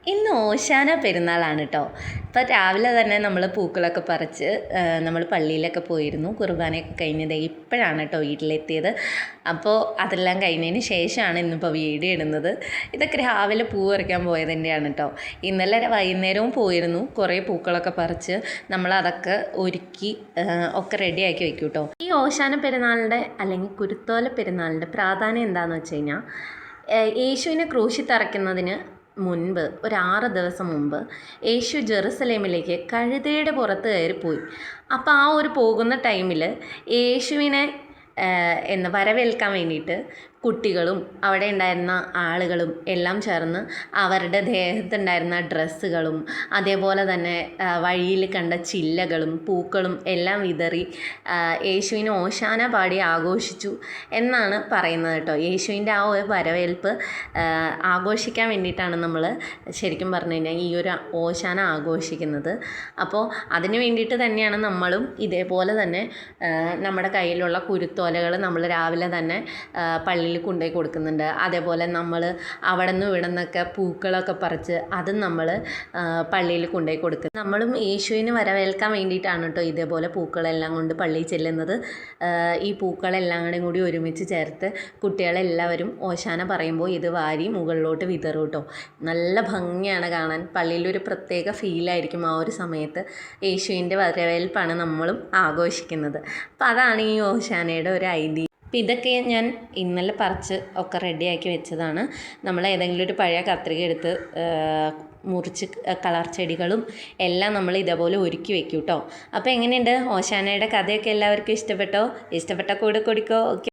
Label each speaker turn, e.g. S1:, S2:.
S1: ഇന്ന് ഓശാന പെരുന്നാളാണ് കേട്ടോ. അപ്പോൾ രാവിലെ തന്നെ നമ്മൾ പൂക്കളൊക്കെ പറിച്ച് നമ്മൾ പള്ളിയിലൊക്കെ പോയിരുന്നു. കുർബാനയൊക്കെ കഴിഞ്ഞത് ഇപ്പോഴാണ് കേട്ടോ വീട്ടിലെത്തിയത്. അപ്പോൾ അതെല്ലാം കഴിഞ്ഞതിന് ശേഷമാണ് ഇന്നിപ്പോൾ വീഡിയോ ഇടുന്നത്. ഇതൊക്കെ രാവിലെ പൂ പറിക്കാൻ പോയതിൻ്റെയാണ് കേട്ടോ. ഇന്നലെ വൈകുന്നേരവും പോയിരുന്നു. കുറേ പൂക്കളൊക്കെ പറിച്ച് നമ്മളതൊക്കെ ഒരുക്കി ഒക്കെ റെഡിയാക്കി വെക്കും കേട്ടോ. ഈ ഓശാന പെരുന്നാളിൻ്റെ അല്ലെങ്കിൽ കുരുത്തോല പെരുന്നാളിൻ്റെ പ്രാധാന്യം എന്താണെന്ന് വെച്ച് കഴിഞ്ഞാൽ, യേശുവിനെ ക്രൂശി തറയ്ക്കുന്നതിന് മുൻപ് ഒരു 6 ദിവസം മുമ്പ് യേശു ജെറുസലേമിലേക്ക് കഴുതയുടെ പുറത്ത് കയറിപ്പോയി. അപ്പോൾ ആ ഒരു പോകുന്ന ടൈമിൽ യേശുവിനെ വരവേൽക്കാൻ വേണ്ടിയിട്ട് കുട്ടികളും അവിടെ ഉണ്ടായിരുന്ന ആളുകളും എല്ലാം ചേർന്ന് അവരുടെ ദേഹത്തുണ്ടായിരുന്ന ഡ്രസ്സുകളും അതേപോലെ തന്നെ വഴിയിൽ കണ്ട ചില്ലകളും പൂക്കളും എല്ലാം വിതറി യേശുവിന് ഓശാന പാടി ആഘോഷിച്ചു എന്നാണ് പറയുന്നത് കേട്ടോ. യേശുവിൻ്റെ ആ ഒരു വരവേൽപ്പ് ആഘോഷിക്കാൻ വേണ്ടിയിട്ടാണ് നമ്മൾ ശരിക്കും പറഞ്ഞു കഴിഞ്ഞാൽ ഈ ഒരു ഓശാന ആഘോഷിക്കുന്നത്. അപ്പോൾ അതിന് വേണ്ടിയിട്ട് തന്നെയാണ് നമ്മളും ഇതേപോലെ തന്നെ നമ്മുടെ കയ്യിലുള്ള കുരുത്തോലകൾ നമ്മൾ രാവിലെ തന്നെ പള്ളിയിൽ കൊണ്ടുപോയി കൊടുക്കുന്നുണ്ട്. അതേപോലെ നമ്മൾ അവിടെ നിന്ന് ഇവിടെ നിന്നൊക്കെ പൂക്കളൊക്കെ പറിച്ച് അതും നമ്മൾ പള്ളിയിൽ കൊണ്ടുപോയി കൊടുക്കും. നമ്മളും യേശുവിന് വരവേൽക്കാൻ വേണ്ടിയിട്ടാണ് കേട്ടോ ഇതേപോലെ പൂക്കളെല്ലാം കൊണ്ട് പള്ളിയിൽ ചെല്ലുന്നത്. ഈ പൂക്കളെല്ലാം കൂടി ഒരുമിച്ച് ചേർത്ത് കുട്ടികളെല്ലാവരും ഓശാന പറയുമ്പോൾ ഇത് വാരി മുകളിലോട്ട് വിതറും കേട്ടോ. നല്ല ഭംഗിയാണ് കാണാൻ. പള്ളിയിലൊരു പ്രത്യേക ഫീലായിരിക്കും ആ ഒരു സമയത്ത്. യേശുവിൻ്റെ വരവേൽപ്പാണ് നമ്മളും ആഘോഷിക്കുന്നത്. അപ്പോൾ അതാണ് ഈ ഓശാനയുടെ ഒരു ഐതിഹ്യം. അപ്പം ഇതൊക്കെ ഞാൻ ഇന്നലെ പറിച്ച് ഒക്കെ റെഡിയാക്കി വെച്ചതാണ്. നമ്മൾ ഏതെങ്കിലും ഒരു പഴയ കത്രിക എടുത്ത് മുറിച്ച് കളർ ചെടികളും എല്ലാം നമ്മൾ ഇതേപോലെ ഒരുക്കി വെക്കും കേട്ടോ. അപ്പോൾ എങ്ങനെയുണ്ട് ഓശാനയുടെ കഥയൊക്കെ എല്ലാവർക്കും ഇഷ്ടപ്പെട്ടോ? ഇഷ്ടപ്പെട്ട കൂടെ കൊടുക്കോ. ഓക്കെ.